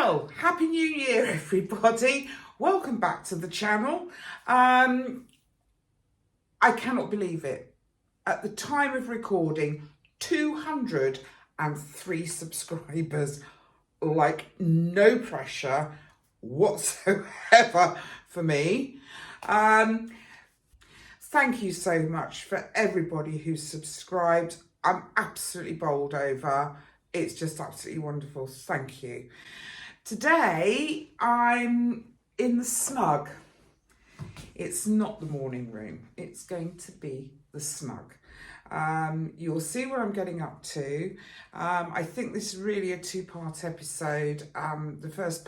Well, Happy New Year, everybody. Welcome back to the channel. I cannot believe it. At the time of recording, 203 subscribers. Like, no pressure whatsoever for me. Thank you so much for everybody who's subscribed. I'm absolutely bowled over. It's just absolutely wonderful. Thank you. Today, I'm in the Snug. It's not the morning room. It's going to be the Snug. You'll see what I'm getting up to. I think this is really a two-part episode. The first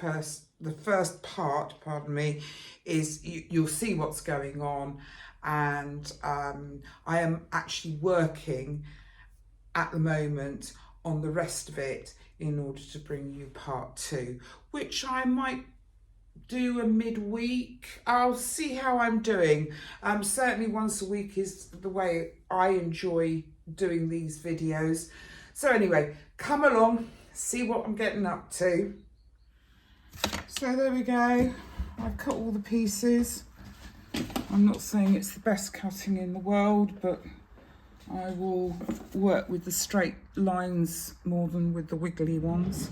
part, pardon me, is you'll see what's going on, and I am actually working at the moment on the rest of it in order to bring you part two, which I might do a midweek. I'll see how I'm doing. Certainly once a week is the way I enjoy doing these videos. So anyway, come along, see what I'm getting up to. So there we go. I've cut all the pieces. I'm not saying it's the best cutting in the world, but I will work with the straight lines more than with the wiggly ones.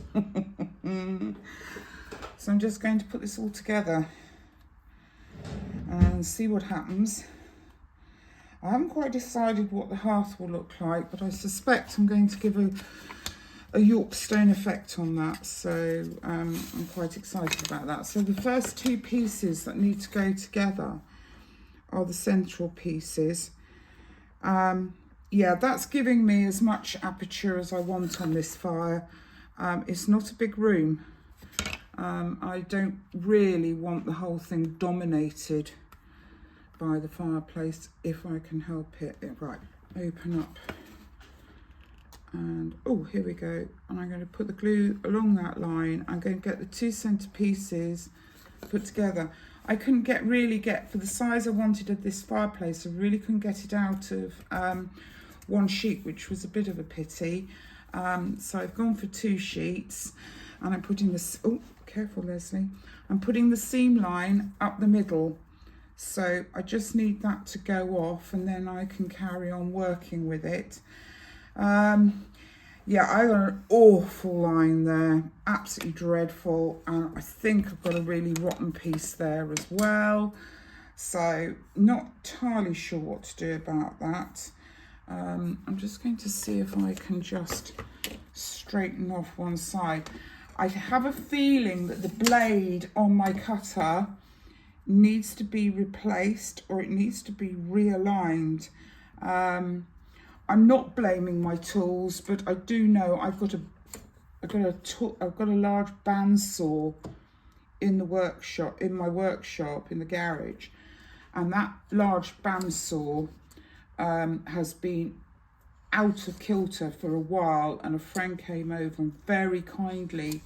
So I'm just going to put this all together and see what happens. I haven't quite decided what the hearth will look like, but I suspect I'm going to give a York stone effect on that. So I'm quite excited about that. So the first two pieces that need to go together are the central pieces. Yeah, that's giving me as much aperture as I want on this fire. It's not a big room. I don't really want the whole thing dominated by the fireplace if I can help it. Right, open up. And, oh, here we go. And I'm going to put the glue along that line. I'm going to get the two centre pieces put together. I couldn't really get, for the size I wanted of this fireplace, I really couldn't get it out of one sheet, which was a bit of a pity. So I've gone for 2 sheets, and I'm putting this, oh, careful Leslie, I'm putting the seam line up the middle. So I just need that to go off, and then I can carry on working with it. Yeah, I got an awful line there, absolutely dreadful, and I think I've got a really rotten piece there as well. So not entirely sure what to do about that. I'm just going to see if I can just straighten off one side. I have a feeling that the blade on my cutter needs to be replaced, or it needs to be realigned. I'm not blaming my tools, but I do know I've got a large bandsaw in the workshop, in my workshop, in the garage, and that large bandsaw has been out of kilter for a while, and a friend came over and very kindly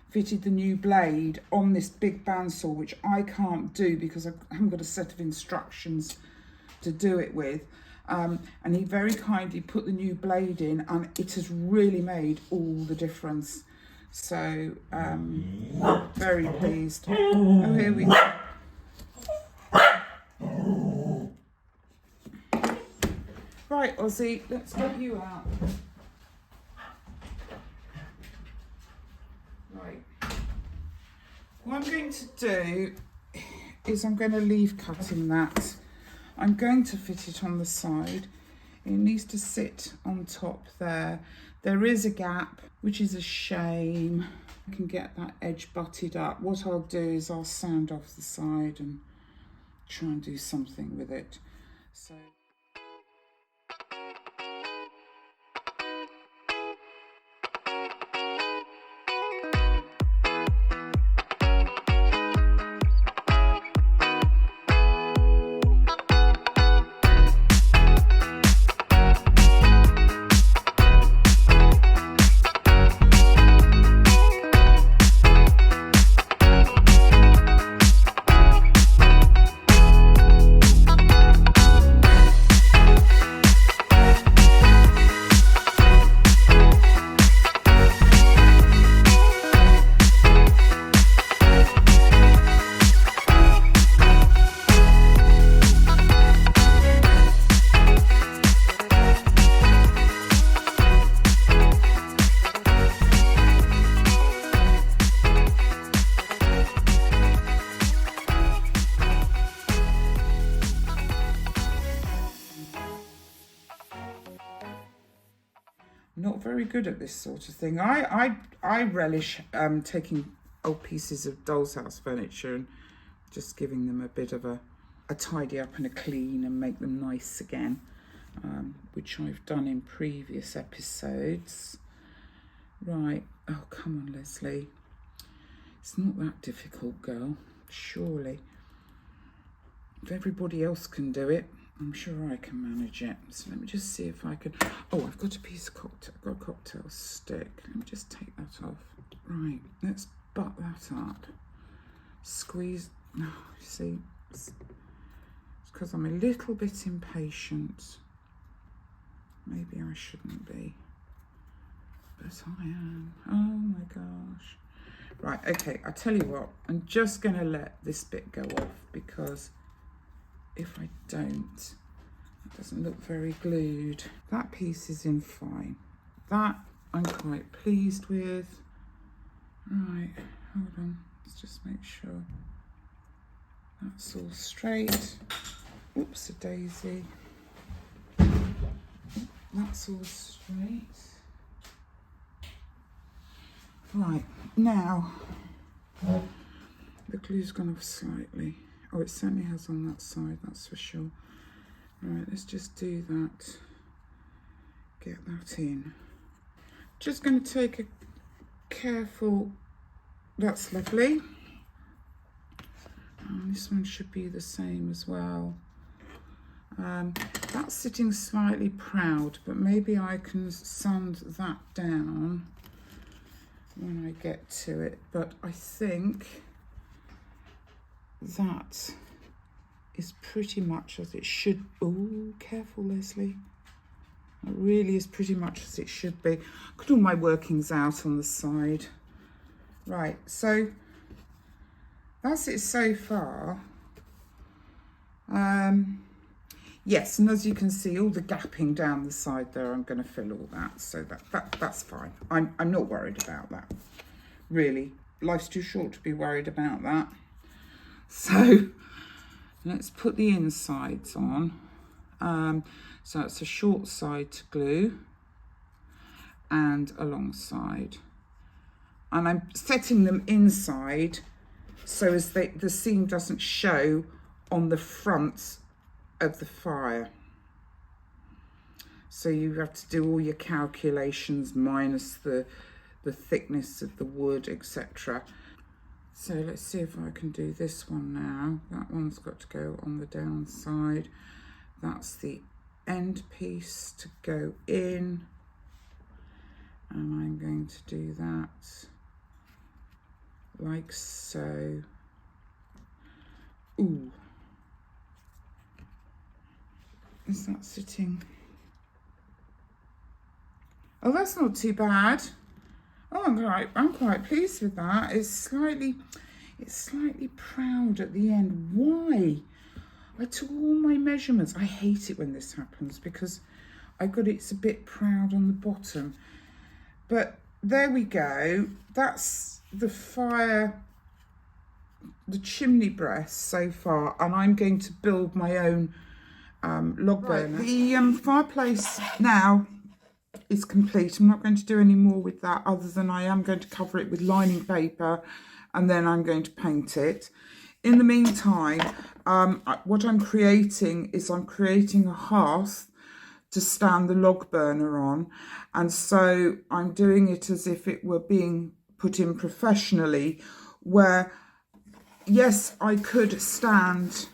fitted the new blade on this big bandsaw, which I can't do because I haven't got a set of instructions to do it with. And he very kindly put the new blade in, and it has really made all the difference. So very pleased. Oh, here we go. Right, Ozzy, let's get you out. Right. What I'm going to do is I'm going to leave cutting that. I'm going to fit it on the side. It needs to sit on top there. There is a gap, which is a shame. I can get that edge butted up. What I'll do is I'll sand off the side and try and do something with it. So. not very good at this sort of thing. I relish taking old pieces of Dollhouse furniture and just giving them a bit of a tidy up and a clean and make them nice again, which I've done in previous episodes. Right, oh come on Leslie, it's not that difficult, girl, surely. If everybody else can do it, I'm sure I can manage it. So let me just see if I can. Oh, I've got a piece of cocktail. I've got a cocktail stick. Let me just take that off. Right, let's butt that up. Squeeze. No, you see, it's because I'm a little bit impatient. Maybe I shouldn't be, but I am. Oh my gosh. Right, okay, I'll tell you what. I'm just going to let this bit go off because if I don't, it doesn't look very glued. That piece is in fine. That I'm quite pleased with. Right, hold on. Let's just make sure that's all straight. Oops, a daisy. That's all straight. Right, now the glue's gone off slightly. Oh, it certainly has on that side, that's for sure. Right, let's just do that. Get that in. Just going to take a careful, that's lovely. And this one should be the same as well. That's sitting slightly proud, but maybe I can sand that down when I get to it. But I think that is pretty much as it should. Oh, careful, Leslie. It really is pretty much as it should be. Got all my workings out on the side. Right, so that's it so far. Yes, and as you can see, all the gapping down the side there, I'm going to fill all that, so that's fine. I'm not worried about that. Really, life's too short to be worried about that. So let's put the insides on. So it's a short side to glue and a long side. And I'm setting them inside so as the seam doesn't show on the front of the fire. So you have to do all your calculations minus the thickness of the wood, etc. So let's see if I can do this one now. That one's got to go on the downside. That's the end piece to go in. And I'm going to do that like so. Ooh. Is that sitting? Oh, that's not too bad. Oh, I'm quite pleased with that. It's slightly proud at the end. Why? I took all my measurements. I hate it when this happens because it's a bit proud on the bottom. But there we go. That's the fire, the chimney breast so far, and I'm going to build my own log burner. The fireplace now is complete. I'm not going to do any more with that other than I am going to cover it with lining paper and then I'm going to paint it. In the meantime, what I'm creating is I'm creating a hearth to stand the log burner on, and so I'm doing it as if it were being put in professionally, where yes, I could stand,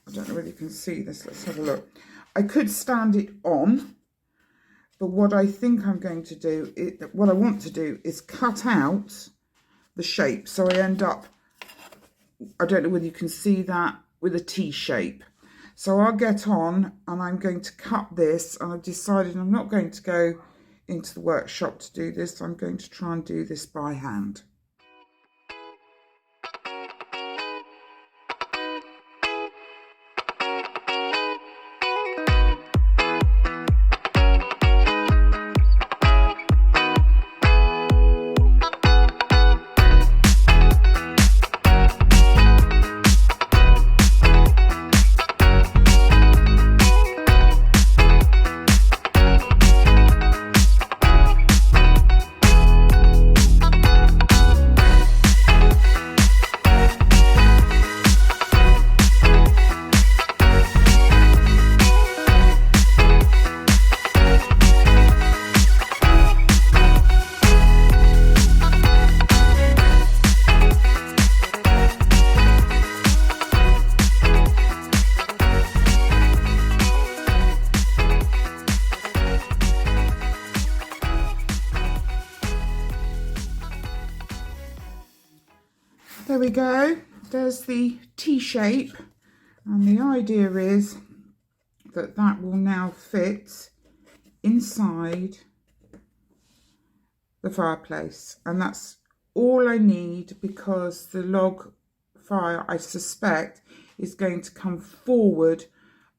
I don't know whether you can see this, let's have a look. I could stand it on, but what I think I'm going to do, what I want to do is cut out the shape. So I end up, I don't know whether you can see that, with a T shape. So I'll get on and I'm going to cut this, and I've decided I'm not going to go into the workshop to do this. I'm going to try and do this by hand. there we go. There's the T-shape, and the idea is that that will now fit inside the fireplace, and that's all I need, because the log fire, I suspect, is going to come forward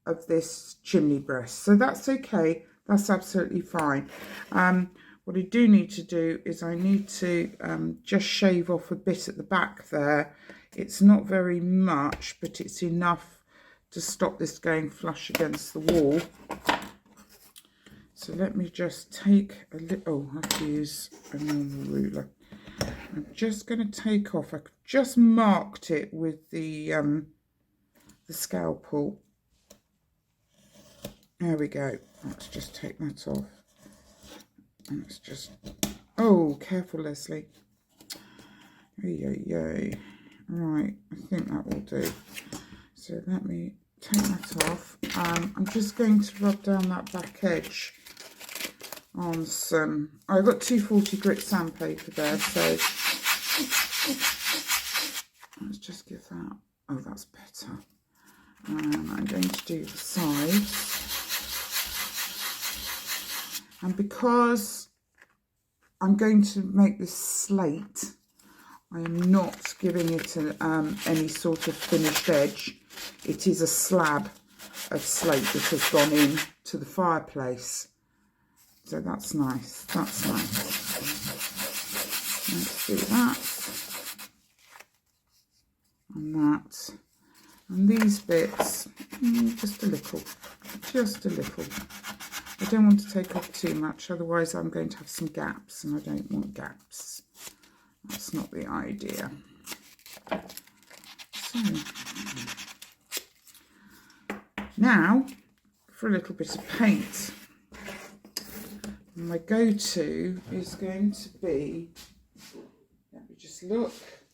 of this chimney breast. So that's okay, that's absolutely fine. What I do need to do is I need to just shave off a bit at the back there. It's not very much, but it's enough to stop this going flush against the wall. So let me just take a little, I have to use a normal ruler. I'm just going to take off, I just marked it with the scalpel. There we go. Let's just take that off. And it's just, oh, careful, Leslie. Yay. Right, I think that will do. So let me take that off. I'm just going to rub down that back edge on some, I've got 240 grit sandpaper there, so let's just give that, oh, that's better. I'm going to do the sides. And because I'm going to make this slate, I am not giving it any sort of finished edge. It is a slab of slate that has gone in to the fireplace. So that's nice, that's nice. Let's do that. And that. And these bits, just a little. I don't want to take off too much, otherwise I'm going to have some gaps, and I don't want gaps. That's not the idea. So, now for a little bit of paint. My go-to is going to be, let me just look,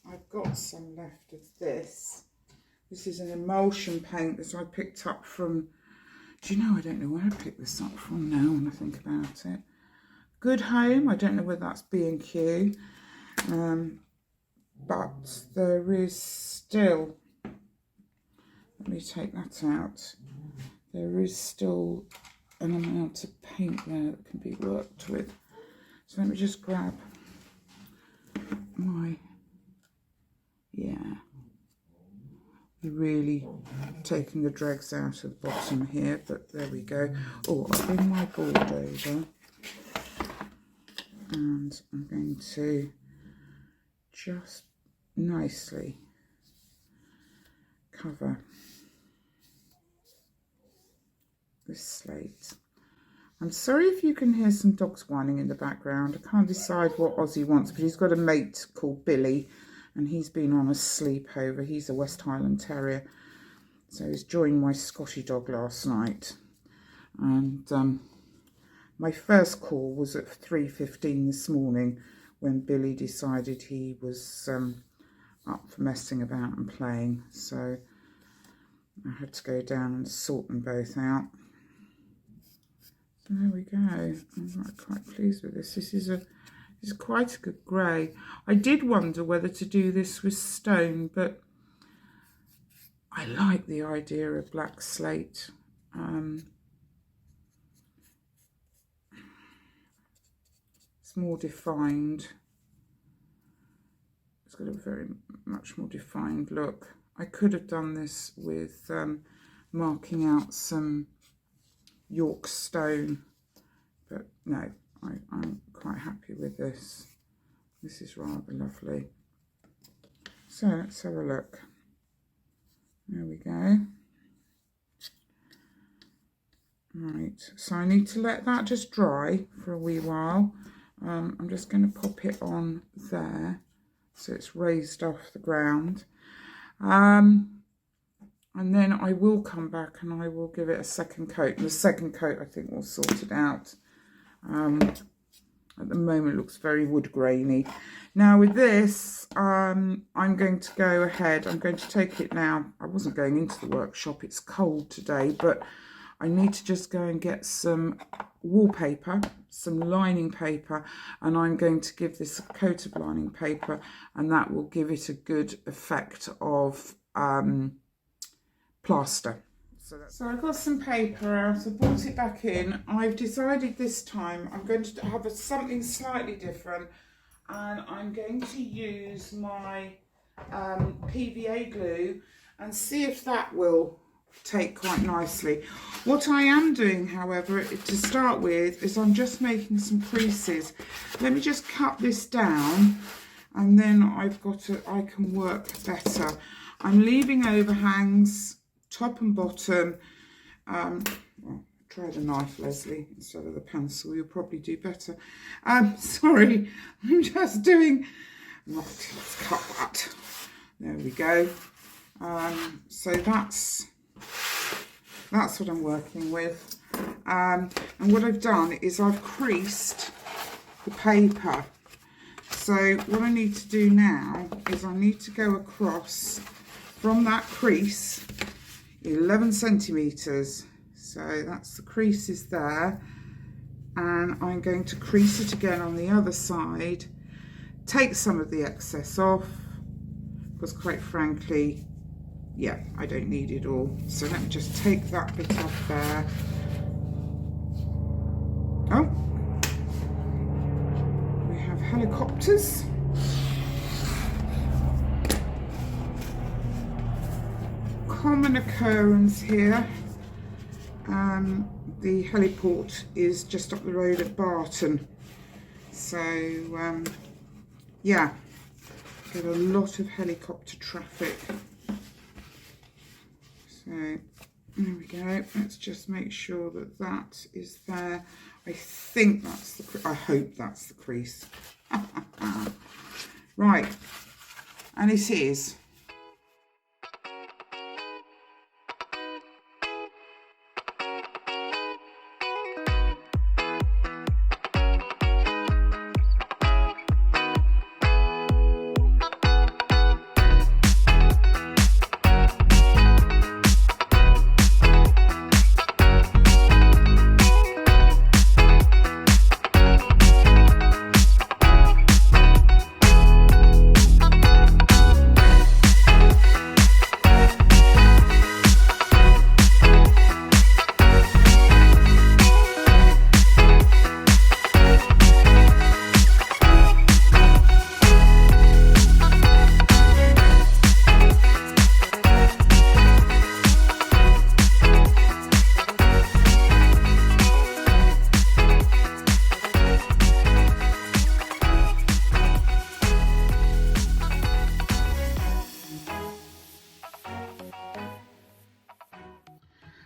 I've got some left of this. This is an emulsion paint that I picked up from, do you know, I don't know where I picked this up from now when I think about it. Good Home, I don't know whether that's B&Q, but there is still, let me take that out, there is still an amount of paint there that can be worked with. So let me just grab my, yeah, really taking the dregs out of the bottom here, but there we go. Oh, I'll bring my board over, and I'm going to just nicely cover this slate. I'm sorry if you can hear some dogs whining in the background. I can't decide what Ozzy wants, but he's got a mate called Billy, and he's been on a sleepover. He's a West Highland Terrier, so he's joined my Scotty dog last night. And my first call was at 3:15 this morning, when Billy decided he was up for messing about and playing. So I had to go down and sort them both out. So there we go. I'm quite pleased with this. This is quite a good grey. I did wonder whether to do this with stone, but I like the idea of black slate. It's more defined. It's got a very much more defined look. I could have done this with marking out some York stone, but no, I'm quite happy with this. This is rather lovely. So let's have a look. There we go. Right, so I need to let that just dry for a wee while. I'm just going to pop it on there so it's raised off the ground. And then I will come back and I will give it a second coat. And the second coat, I think, will sort it out. At the moment, it looks very wood grainy. Now with this, I'm going to go ahead. I'm going to take it now. I wasn't going into the workshop. It's cold today, but I need to just go and get some wallpaper, some lining paper, and I'm going to give this a coat of lining paper, and that will give it a good effect of plaster. So I've got some paper out, I brought it back in. I've decided this time I'm going to have something slightly different, and I'm going to use my PVA glue and see if that will take quite nicely. What I am doing, however, to start with, is I'm just making some creases. Let me just cut this down, and then I can work better. I'm leaving overhangs, top and bottom. Well, try the knife, Leslie, instead of the pencil. You'll probably do better. Sorry, I'm just doing. Let's cut that. There we go. So that's what I'm working with. And what I've done is I've creased the paper. So what I need to do now is I need to go across from that crease 11 centimetres. So that's the creases there. And I'm going to crease it again on the other side. Take some of the excess off, because quite frankly, yeah, I don't need it all. So let me just take that bit off there. Oh, we have helicopters. Common occurrence here. The heliport is just up the road at Barton. So, yeah, get a lot of helicopter traffic. So there we go. Let's just make sure that that is there. I think that's the, I hope that's the crease. Right, and it is.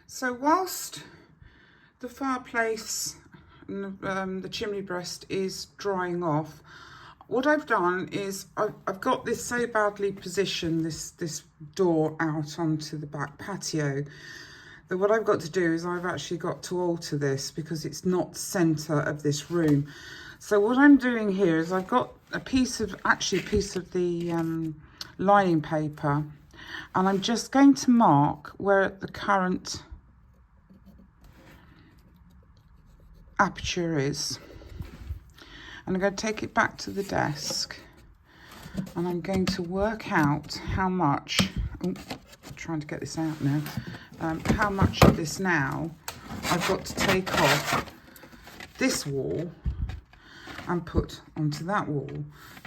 So whilst the fireplace and the chimney breast is drying off, what I've done is I've got this so badly positioned, this door out onto the back patio, that what I've got to do is I've actually got to alter this because it's not centre of this room. So what I'm doing here is I've got a piece of the lining paper, and I'm just going to mark where the current aperture is, and I'm going to take it back to the desk, and I'm going to work out how much, I'm trying to get this out now, how much of this now I've got to take off this wall and put onto that wall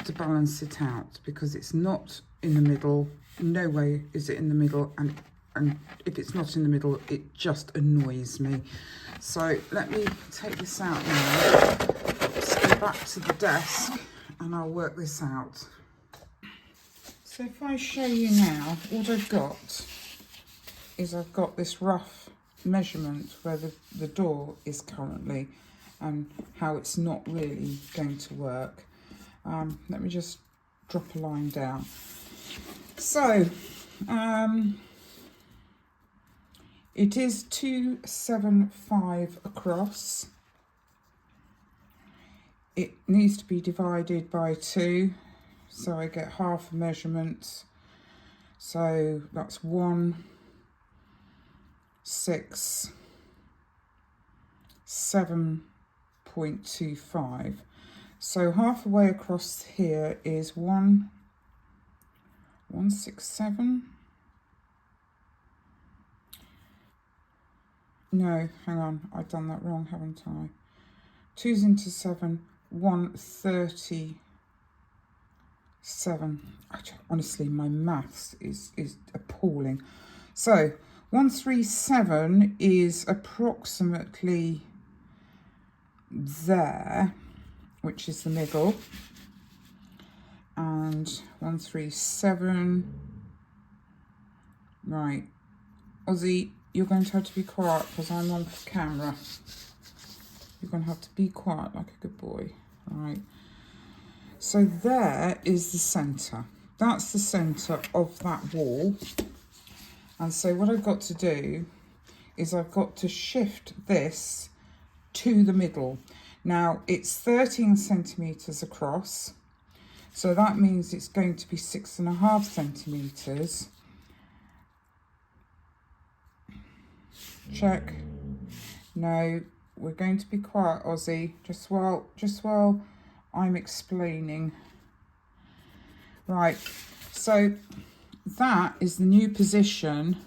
to balance it out, because it's not in the middle. No way is it in the middle, and if it's not in the middle, it just annoys me. So let me take this out now. Let's go back to the desk and I'll work this out. So if I show you now, what I've got is I've got this rough measurement where the door is currently, and how it's not really going to work. Let me just drop a line down. So it is 275 across. It needs to be divided by 2, so I get half a measurement. So that's 1, 6, 7.25. So halfway across here is 167. No, hang on, I've done that wrong, haven't I? 2's into 7, 137. Honestly, my maths is appalling. So 137 is approximately there, which is the middle, and 137. Right, Ozzy, you're going to have to be quiet because I'm on camera. You're going to have to be quiet like a good boy. Right. So there is the centre. That's the centre of that wall. And so what I've got to do is I've got to shift this to the middle. Now it's 13 centimetres across. So that means it's going to be 6.5 centimetres. Check. No, we're going to be quiet, Ozzy, just while I'm explaining. Right, so that is the new position.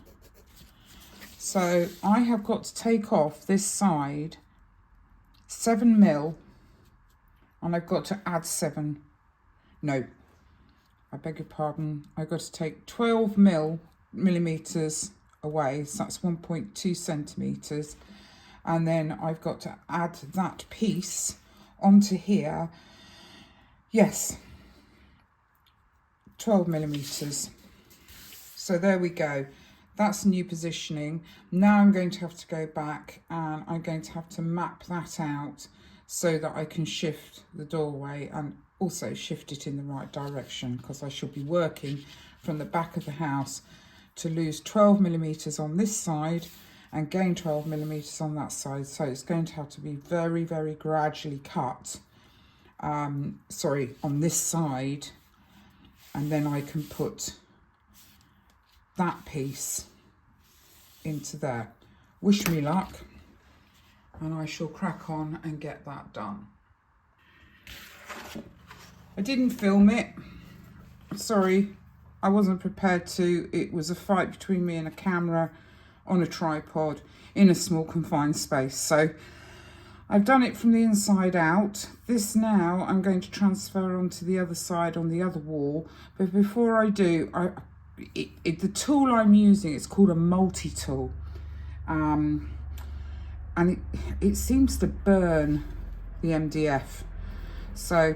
So I have got to take off this side 7mm, and I've got to add 7. No, I beg your pardon. I've got to take 12 millimeters away, so that's 1.2 centimeters, and then I've got to add that piece onto here. Yes, 12 millimeters. So there we go. That's new positioning. Now I'm going to have to go back and I'm going to have to map that out so that I can shift the doorway and also shift it in the right direction, because I shall be working from the back of the house to lose 12 millimeters on this side and gain 12 millimeters on that side. So it's going to have to be very, very gradually cut. On this side, and then I can put that piece into there. Wish me luck, and I shall crack on and get that done. I didn't film it. Sorry, I wasn't prepared to. It was a fight between me and a camera on a tripod in a small confined space. So I've done it from the inside out. This now I'm going to transfer onto the other side on the other wall. But before I do, the tool I'm using, it's called a multi-tool. And it seems to burn the MDF. So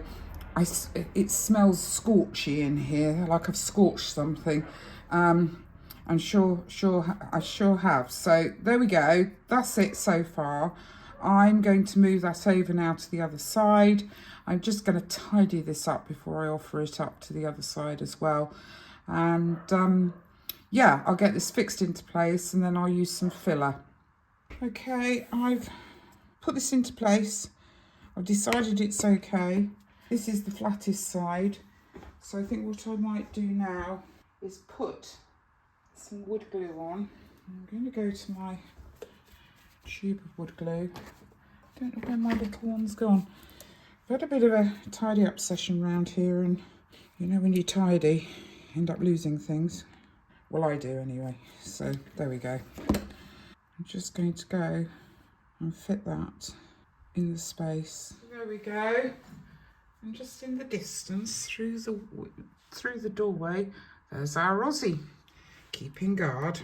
it smells scorchy in here, like I've scorched something. I'm sure I sure have. So there we go. That's it so far. I'm going to move that over now to the other side. I'm just going to tidy this up before I offer it up to the other side as well. And yeah, I'll get this fixed into place and then I'll use some filler. Okay, I've put this into place. I've decided it's okay. This is the flattest side. So I think what I might do now is put some wood glue on. I'm going to go to my tube of wood glue. Don't know where my little one's gone. I've had a bit of a tidy up session around here, and you know when you tidy, you end up losing things. Well, I do anyway. So there we go. I'm just going to go and fit that in the space. There we go. And just in the distance through the doorway, there's our Aussie, keeping guard.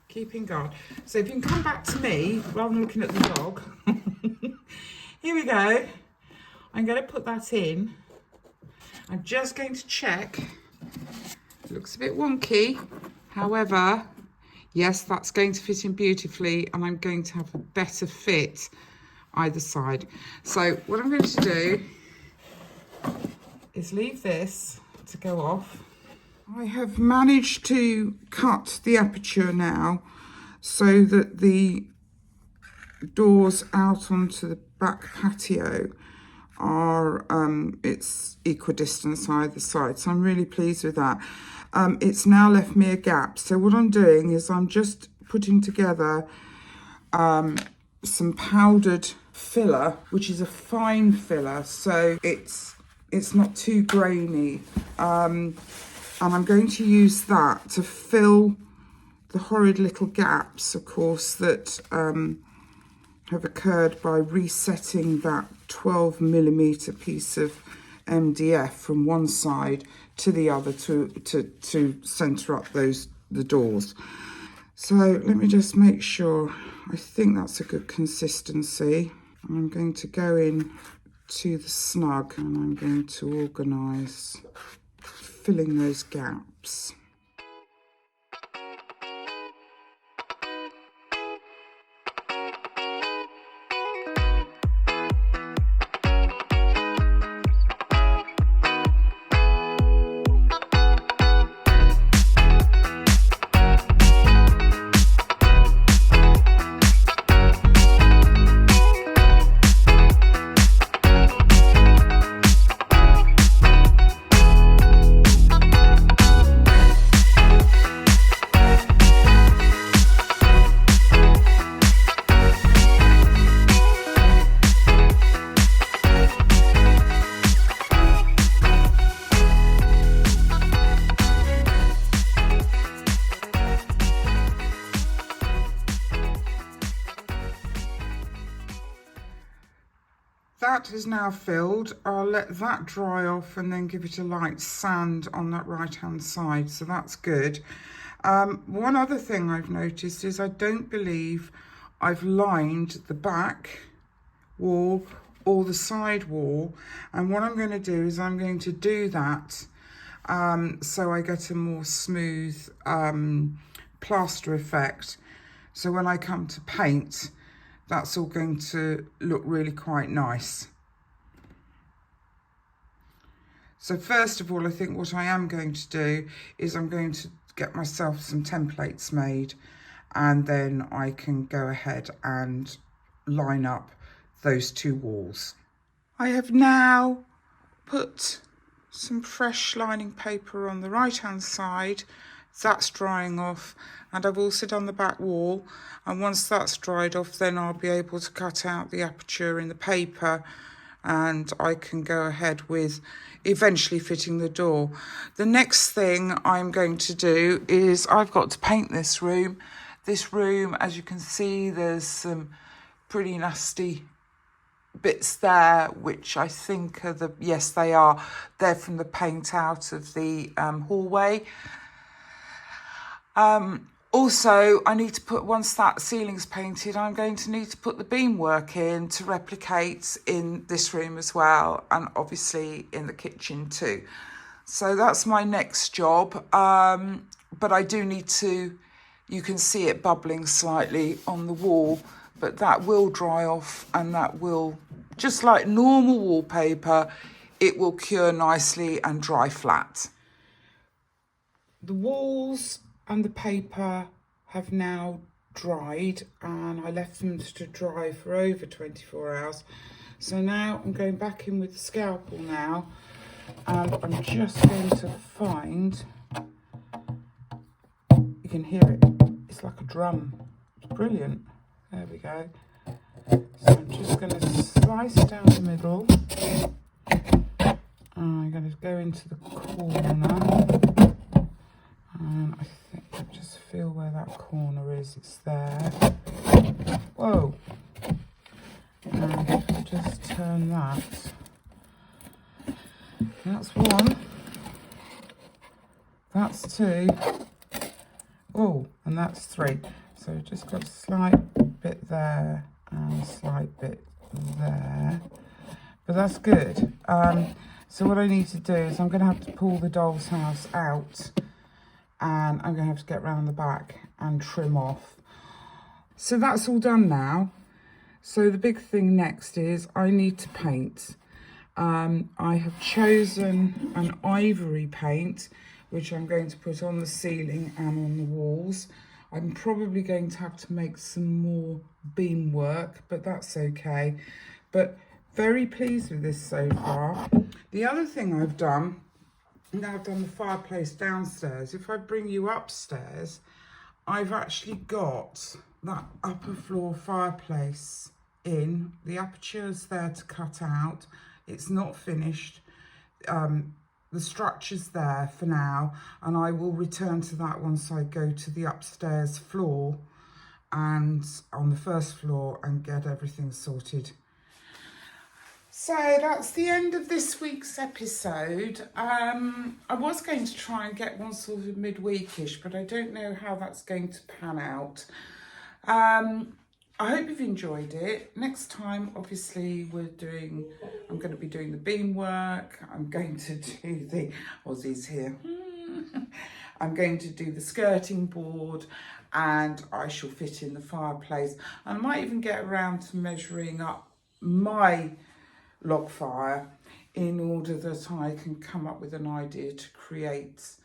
Keeping guard. So if you can come back to me rather than looking at the dog. Here we go. I'm going to put that in. I'm just going to check. It looks a bit wonky. However, yes, that's going to fit in beautifully, and I'm going to have a better fit either side. So what I'm going to do is leave this to go off. I have managed to cut the aperture now so that the doors out onto the back patio are it's equidistant either side, so I'm really pleased with that. It's now left me a gap, so what I'm doing is I'm just putting together some powdered filler, which is a fine filler, so it's not too grainy. And I'm going to use that to fill the horrid little gaps, of course, that have occurred by resetting that 12mm piece of MDF from one side to the other to centre up the doors. So let me just make sure. I think that's a good consistency. I'm going to go in to the Snug and I'm going to organise filling those gaps. That is now filled. I'll let that dry off and then give it a light sand on that right hand side, so that's good. One other thing I've noticed is I don't believe I've lined the back wall or the side wall, and what I'm going to do is I'm going to do that so I get a more smooth plaster effect. So when I come to paint, that's all going to look really quite nice. So first of all, I think what I am going to do is I'm going to get myself some templates made, and then I can go ahead and line up those two walls. I have now put some fresh lining paper on the right hand side. That's drying off, and I've also done the back wall, and once that's dried off then I'll be able to cut out the aperture in the paper and I can go ahead with eventually fitting the door. The next thing I'm going to do is I've got to paint this room. This room, as you can see, there's some pretty nasty bits there, which I think are yes, they're from the paint out of the hallway. Also, I need to put, once that ceiling's painted, I'm going to need to put the beamwork in to replicate in this room as well, and obviously in the kitchen too. So that's my next job, but I do need to, you can see it bubbling slightly on the wall, but that will dry off, and that will, just like normal wallpaper, it will cure nicely and dry flat. The walls and the paper have now dried, and I left them to dry for over 24 hours. So now I'm going back in with the scalpel now, and I'm just going to find, you can hear it, it's like a drum, it's brilliant. There we go. So I'm just going to slice down the middle, and I'm going to go into the corner. And I think I just feel where that corner is, it's there. Whoa. And if I just turn that, that's one, that's two, oh, and that's three. So just got a slight bit there and a slight bit there, but that's good. So what I need to do is I'm going to have to pull the doll's house out, and I'm going to have to get round the back and trim off. So that's all done now. So the big thing next is I need to paint. I have chosen an ivory paint, which I'm going to put on the ceiling and on the walls. I'm probably going to have to make some more beam work, but that's okay. But very pleased with this so far. The other thing I've done, now I've done the fireplace downstairs. If I bring you upstairs, I've actually got, that upper floor fireplace in. The aperture's there to cut out. It's not finished. The structure's there for now, and I will return to that once I go to the upstairs floor and on the first floor and get everything sorted. So that's the end of this week's episode. I was going to try and get one sort of midweekish, but I don't know how that's going to pan out. I hope you've enjoyed it. Next time, obviously, I'm going to be doing the beam work. I'm going to do the, Aussie's here. I'm going to do the skirting board, and I shall fit in the fireplace. I might even get around to measuring up my log fire in order that I can come up with an idea to create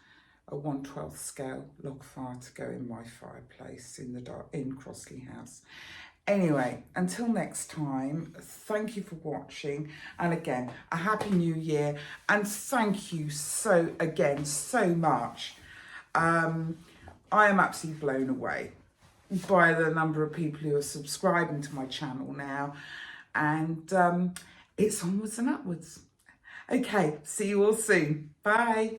a 1/12 scale log fire to go in my fireplace in Crossley house. Anyway, until next time, thank you for watching, and again, a happy new year, and thank you so much. I am absolutely blown away by the number of people who are subscribing to my channel now, and it's onwards and upwards. Okay, see you all soon. Bye.